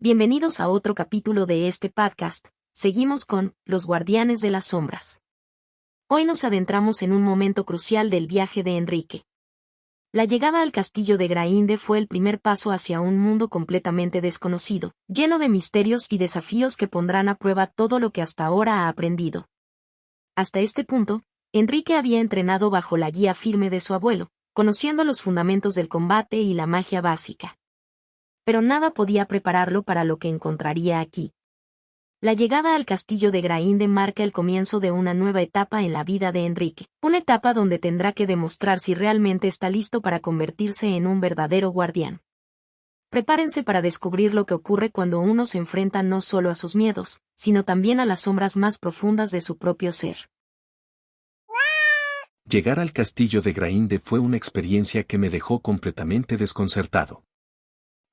Bienvenidos a otro capítulo de este podcast. Seguimos con Los Guardianes de las Sombras. Hoy nos adentramos en un momento crucial del viaje de Enrique. La llegada al castillo de Grainde fue el primer paso hacia un mundo completamente desconocido, lleno de misterios y desafíos que pondrán a prueba todo lo que hasta ahora ha aprendido. Hasta este punto, Enrique había entrenado bajo la guía firme de su abuelo, conociendo los fundamentos del combate y la magia básica. Pero nada podía prepararlo para lo que encontraría aquí. La llegada al castillo de Grainde marca el comienzo de una nueva etapa en la vida de Enrique, una etapa donde tendrá que demostrar si realmente está listo para convertirse en un verdadero guardián. Prepárense para descubrir lo que ocurre cuando uno se enfrenta no solo a sus miedos, sino también a las sombras más profundas de su propio ser. Llegar al castillo de Grainde fue una experiencia que me dejó completamente desconcertado.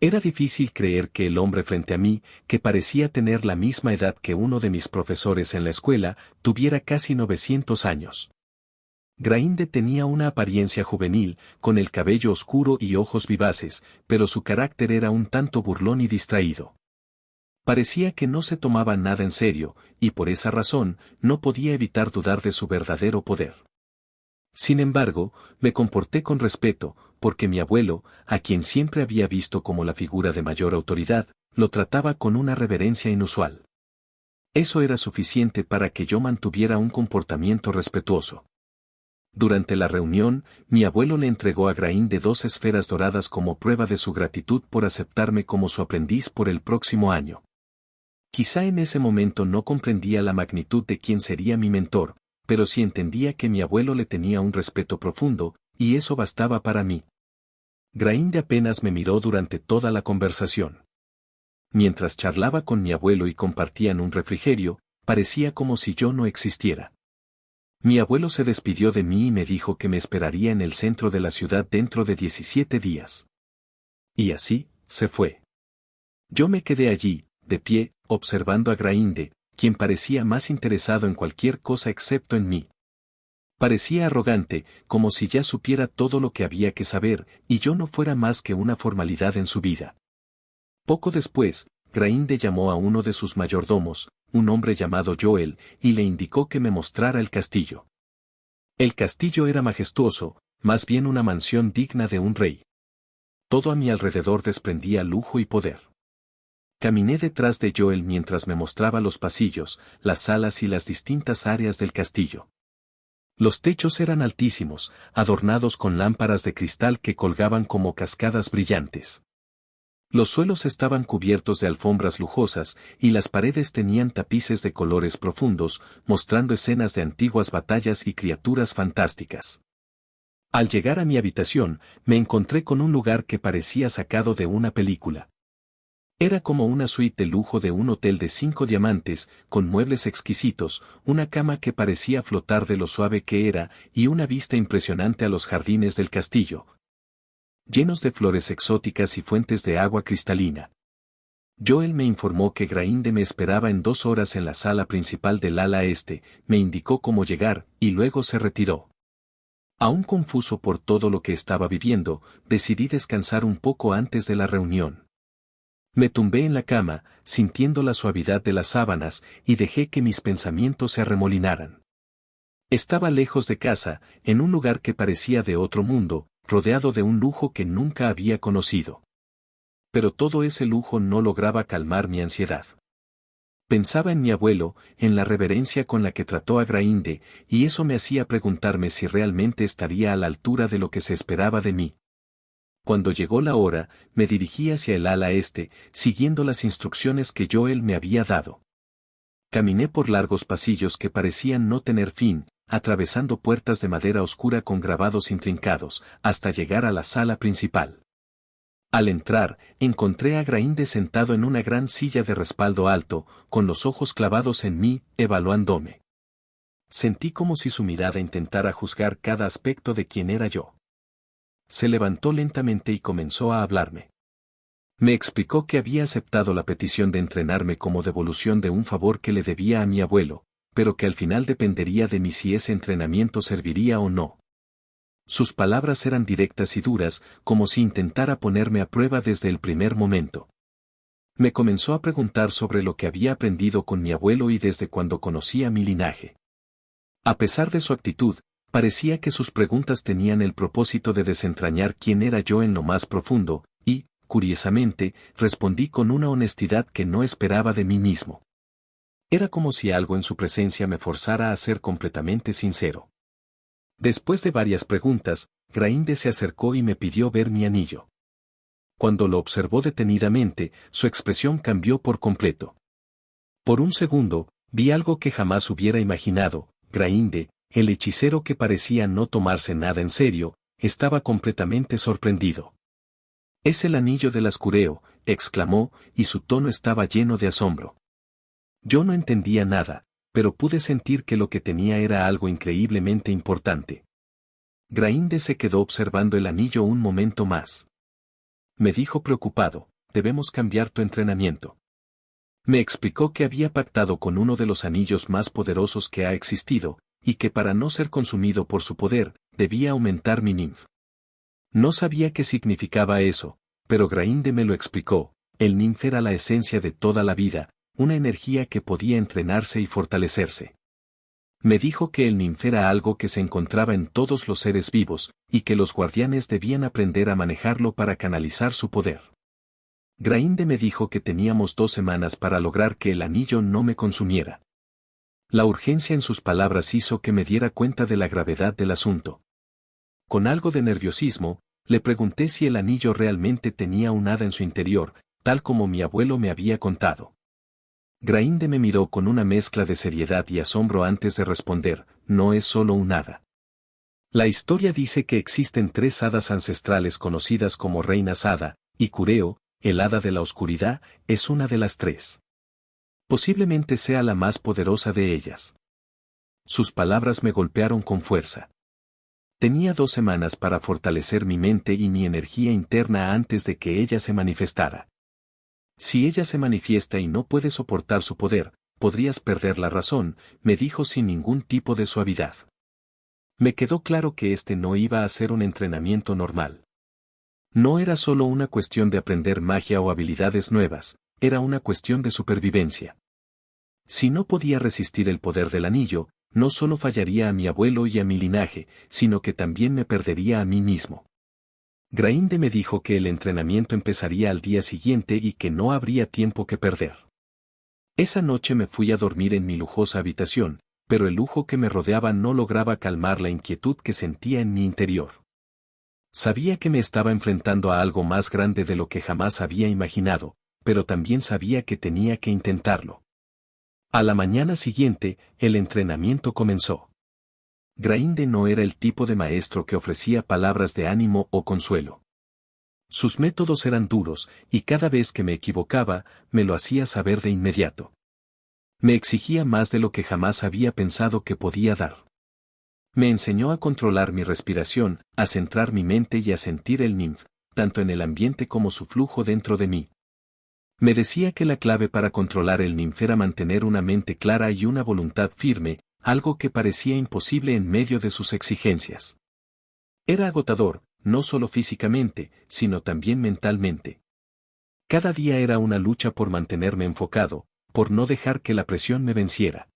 Era difícil creer que el hombre frente a mí, que parecía tener la misma edad que uno de mis profesores en la escuela, tuviera casi 900 años. Grainde tenía una apariencia juvenil, con el cabello oscuro y ojos vivaces, pero su carácter era un tanto burlón y distraído. Parecía que no se tomaba nada en serio, y por esa razón, no podía evitar dudar de su verdadero poder. Sin embargo, me comporté con respeto, porque mi abuelo, a quien siempre había visto como la figura de mayor autoridad, lo trataba con una reverencia inusual. Eso era suficiente para que yo mantuviera un comportamiento respetuoso. Durante la reunión, mi abuelo le entregó a Grainde 2 esferas doradas como prueba de su gratitud por aceptarme como su aprendiz por el próximo año. Quizá en ese momento no comprendía la magnitud de quién sería mi mentor, pero sí entendía que mi abuelo le tenía un respeto profundo, y eso bastaba para mí. Grainde apenas me miró durante toda la conversación. Mientras charlaba con mi abuelo y compartían un refrigerio, parecía como si yo no existiera. Mi abuelo se despidió de mí y me dijo que me esperaría en el centro de la ciudad dentro de 17 días. Y así, se fue. Yo me quedé allí, de pie, observando a Grainde, quien parecía más interesado en cualquier cosa excepto en mí. Parecía arrogante, como si ya supiera todo lo que había que saber, y yo no fuera más que una formalidad en su vida. Poco después, Grainde llamó a uno de sus mayordomos, un hombre llamado Joel, y le indicó que me mostrara el castillo. El castillo era majestuoso, más bien una mansión digna de un rey. Todo a mi alrededor desprendía lujo y poder. Caminé detrás de Joel mientras me mostraba los pasillos, las salas y las distintas áreas del castillo. Los techos eran altísimos, adornados con lámparas de cristal que colgaban como cascadas brillantes. Los suelos estaban cubiertos de alfombras lujosas, y las paredes tenían tapices de colores profundos, mostrando escenas de antiguas batallas y criaturas fantásticas. Al llegar a mi habitación, me encontré con un lugar que parecía sacado de una película. Era como una suite de lujo de un hotel de 5 diamantes, con muebles exquisitos, una cama que parecía flotar de lo suave que era, y una vista impresionante a los jardines del castillo, llenos de flores exóticas y fuentes de agua cristalina. Joel me informó que Grainde me esperaba en 2 horas en la sala principal del ala este, me indicó cómo llegar, y luego se retiró. Aún confuso por todo lo que estaba viviendo, decidí descansar un poco antes de la reunión. Me tumbé en la cama, sintiendo la suavidad de las sábanas, y dejé que mis pensamientos se arremolinaran. Estaba lejos de casa, en un lugar que parecía de otro mundo, rodeado de un lujo que nunca había conocido. Pero todo ese lujo no lograba calmar mi ansiedad. Pensaba en mi abuelo, en la reverencia con la que trató a Grainde, y eso me hacía preguntarme si realmente estaría a la altura de lo que se esperaba de mí. Cuando llegó la hora, me dirigí hacia el ala este, siguiendo las instrucciones que Joel me había dado. Caminé por largos pasillos que parecían no tener fin, atravesando puertas de madera oscura con grabados intrincados, hasta llegar a la sala principal. Al entrar, encontré a Grainde sentado en una gran silla de respaldo alto, con los ojos clavados en mí, evaluándome. Sentí como si su mirada intentara juzgar cada aspecto de quién era yo. Se levantó lentamente y comenzó a hablarme. Me explicó que había aceptado la petición de entrenarme como devolución de un favor que le debía a mi abuelo, pero que al final dependería de mí si ese entrenamiento serviría o no. Sus palabras eran directas y duras, como si intentara ponerme a prueba desde el primer momento. Me comenzó a preguntar sobre lo que había aprendido con mi abuelo y desde cuando conocía mi linaje. A pesar de su actitud, parecía que sus preguntas tenían el propósito de desentrañar quién era yo en lo más profundo, y, curiosamente, respondí con una honestidad que no esperaba de mí mismo. Era como si algo en su presencia me forzara a ser completamente sincero. Después de varias preguntas, Grainde se acercó y me pidió ver mi anillo. Cuando lo observó detenidamente, su expresión cambió por completo. Por un segundo, vi algo que jamás hubiera imaginado. Grainde, el hechicero que parecía no tomarse nada en serio, estaba completamente sorprendido. «Es el anillo del Ascureo», exclamó, y su tono estaba lleno de asombro. Yo no entendía nada, pero pude sentir que lo que tenía era algo increíblemente importante. Grainde se quedó observando el anillo un momento más. Me dijo preocupado: «Debemos cambiar tu entrenamiento». Me explicó que había pactado con uno de los anillos más poderosos que ha existido, y que para no ser consumido por su poder, debía aumentar mi ninf. No sabía qué significaba eso, pero Grainde me lo explicó. El ninf era la esencia de toda la vida, una energía que podía entrenarse y fortalecerse. Me dijo que el ninf era algo que se encontraba en todos los seres vivos, y que los guardianes debían aprender a manejarlo para canalizar su poder. Grainde me dijo que teníamos 2 semanas para lograr que el anillo no me consumiera. La urgencia en sus palabras hizo que me diera cuenta de la gravedad del asunto. Con algo de nerviosismo, le pregunté si el anillo realmente tenía un hada en su interior, tal como mi abuelo me había contado. Grainde me miró con una mezcla de seriedad y asombro antes de responder: «No es solo un hada. La historia dice que existen 3 hadas ancestrales conocidas como reinas hada, y Cureo, el hada de la oscuridad, es una de las 3. Posiblemente sea la más poderosa de ellas». Sus palabras me golpearon con fuerza. Tenía 2 semanas para fortalecer mi mente y mi energía interna antes de que ella se manifestara. «Si ella se manifiesta y no puede soportar su poder, podrías perder la razón», me dijo sin ningún tipo de suavidad. Me quedó claro que este no iba a ser un entrenamiento normal. No era solo una cuestión de aprender magia o habilidades nuevas, era una cuestión de supervivencia. Si no podía resistir el poder del anillo, no solo fallaría a mi abuelo y a mi linaje, sino que también me perdería a mí mismo. Grainde me dijo que el entrenamiento empezaría al día siguiente y que no habría tiempo que perder. Esa noche me fui a dormir en mi lujosa habitación, pero el lujo que me rodeaba no lograba calmar la inquietud que sentía en mi interior. Sabía que me estaba enfrentando a algo más grande de lo que jamás había imaginado, pero también sabía que tenía que intentarlo. A la mañana siguiente, el entrenamiento comenzó. Grainde no era el tipo de maestro que ofrecía palabras de ánimo o consuelo. Sus métodos eran duros, y cada vez que me equivocaba, me lo hacía saber de inmediato. Me exigía más de lo que jamás había pensado que podía dar. Me enseñó a controlar mi respiración, a centrar mi mente y a sentir el ninf, tanto en el ambiente como su flujo dentro de mí. Me decía que la clave para controlar el ninf era mantener una mente clara y una voluntad firme, algo que parecía imposible en medio de sus exigencias. Era agotador, no solo físicamente, sino también mentalmente. Cada día era una lucha por mantenerme enfocado, por no dejar que la presión me venciera.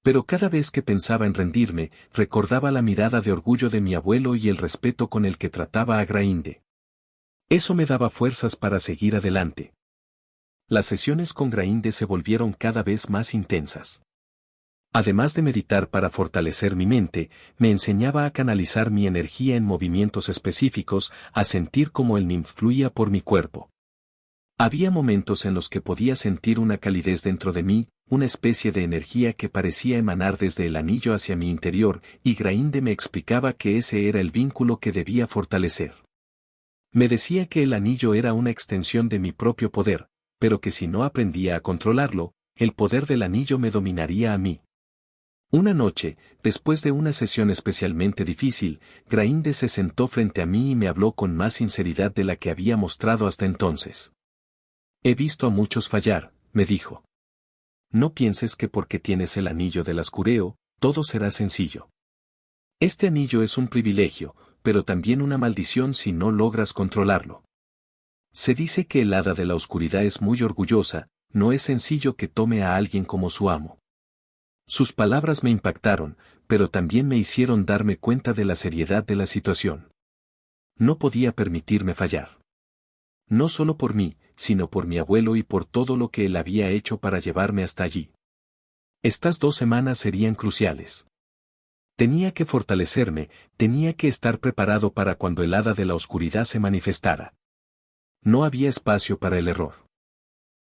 Pero cada vez que pensaba en rendirme, recordaba la mirada de orgullo de mi abuelo y el respeto con el que trataba a Grainde. Eso me daba fuerzas para seguir adelante. Las sesiones con Grainde se volvieron cada vez más intensas. Además de meditar para fortalecer mi mente, me enseñaba a canalizar mi energía en movimientos específicos, a sentir cómo el ninf fluía por mi cuerpo. Había momentos en los que podía sentir una calidez dentro de mí, una especie de energía que parecía emanar desde el anillo hacia mi interior, y Grainde me explicaba que ese era el vínculo que debía fortalecer. Me decía que el anillo era una extensión de mi propio poder, pero que si no aprendía a controlarlo, el poder del anillo me dominaría a mí. Una noche, después de una sesión especialmente difícil, Grainde se sentó frente a mí y me habló con más sinceridad de la que había mostrado hasta entonces. «He visto a muchos fallar», me dijo. «No pienses que porque tienes el anillo del Ascureo, todo será sencillo. Este anillo es un privilegio, pero también una maldición si no logras controlarlo. Se dice que el hada de la oscuridad es muy orgullosa, no es sencillo que tome a alguien como su amo. Sus palabras me impactaron, pero también me hicieron darme cuenta de la seriedad de la situación. No podía permitirme fallar. No solo por mí, sino por mi abuelo y por todo lo que él había hecho para llevarme hasta allí. Estas 2 semanas serían cruciales. Tenía que fortalecerme, tenía que estar preparado para cuando el hada de la oscuridad se manifestara. No había espacio para el error.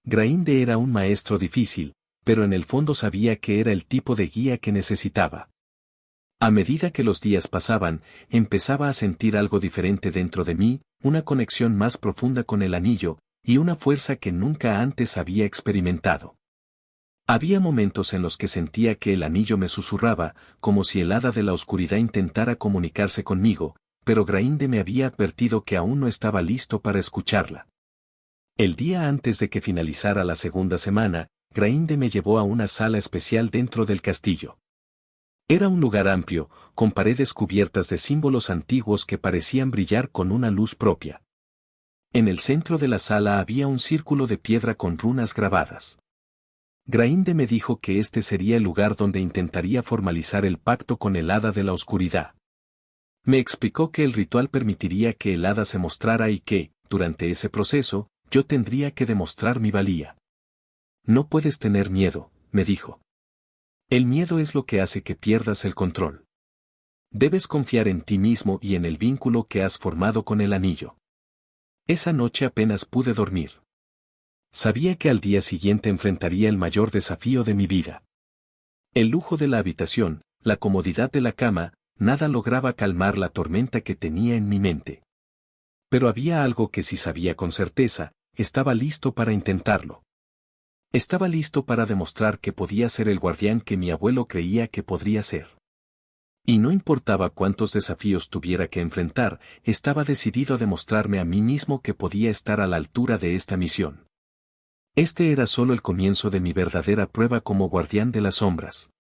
Grainde era un maestro difícil, pero en el fondo sabía que era el tipo de guía que necesitaba. A medida que los días pasaban, empezaba a sentir algo diferente dentro de mí, una conexión más profunda con el anillo, y una fuerza que nunca antes había experimentado. Había momentos en los que sentía que el anillo me susurraba, como si el hada de la oscuridad intentara comunicarse conmigo, pero Grainde me había advertido que aún no estaba listo para escucharla. El día antes de que finalizara la segunda semana, Grainde me llevó a una sala especial dentro del castillo. Era un lugar amplio, con paredes cubiertas de símbolos antiguos que parecían brillar con una luz propia. En el centro de la sala había un círculo de piedra con runas grabadas. Grainde me dijo que este sería el lugar donde intentaría formalizar el pacto con el hada de la oscuridad. Me explicó que el ritual permitiría que el hada se mostrara y que, durante ese proceso, yo tendría que demostrar mi valía. No puedes tener miedo, me dijo. El miedo es lo que hace que pierdas el control. Debes confiar en ti mismo y en el vínculo que has formado con el anillo. Esa noche apenas pude dormir. Sabía que al día siguiente enfrentaría el mayor desafío de mi vida. El lujo de la habitación, la comodidad de la cama, nada lograba calmar la tormenta que tenía en mi mente. Pero había algo que sí sabía con certeza, estaba listo para intentarlo. Estaba listo para demostrar que podía ser el guardián que mi abuelo creía que podría ser. Y no importaba cuántos desafíos tuviera que enfrentar, estaba decidido a demostrarme a mí mismo que podía estar a la altura de esta misión. Este era solo el comienzo de mi verdadera prueba como guardián de las sombras.